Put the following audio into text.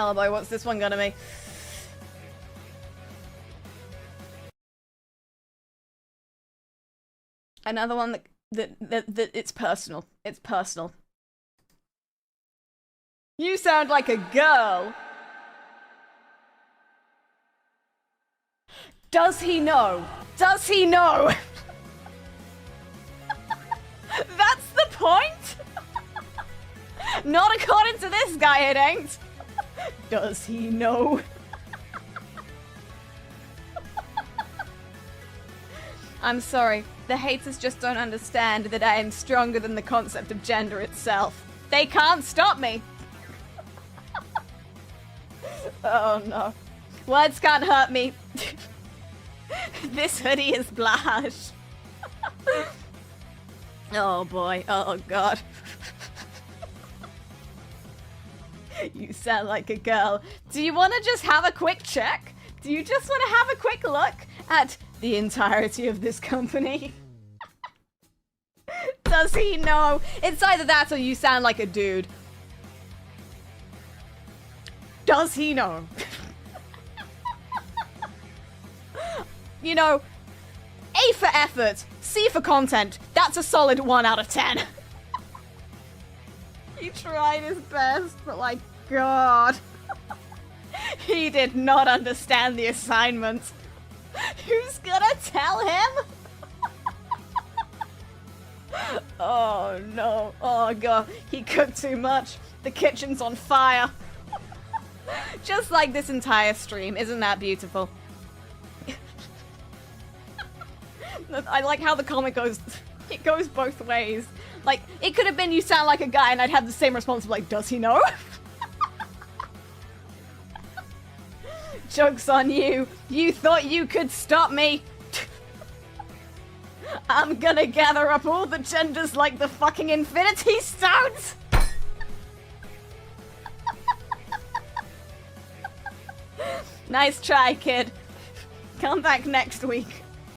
Oh boy, what's this one gonna be? Another one that it's personal. It's personal. You sound like a girl. Does he know? Does he know? That's the point? Not according to this guy, it ain't. Does he know? I'm sorry. The haters just don't understand that I am stronger than the concept of gender itself. They can't stop me. Oh no. Words can't hurt me. This hoodie is blush. Oh boy. Oh god. You sound like a girl. Do you want to just have a quick check? Do you just want to have a quick look at the entirety of this company? Does he know? It's either that or you sound like a dude. Does he know? You know, A for effort, C for content. That's a solid 1 out of 10. He tried his best, but like, God. He did not understand the assignment. Who's gonna tell him? Oh no, oh god, he cooked too much. The kitchen's on fire. Just like this entire stream, isn't that beautiful? I like how the comic goes, it goes both ways. Like, it could have been you sound like a guy and I'd have the same response of like, does he know? Joke's on you. You thought you could stop me. I'm gonna gather up all the genders like the fucking Infinity Stones. Nice try, kid. Come back next week.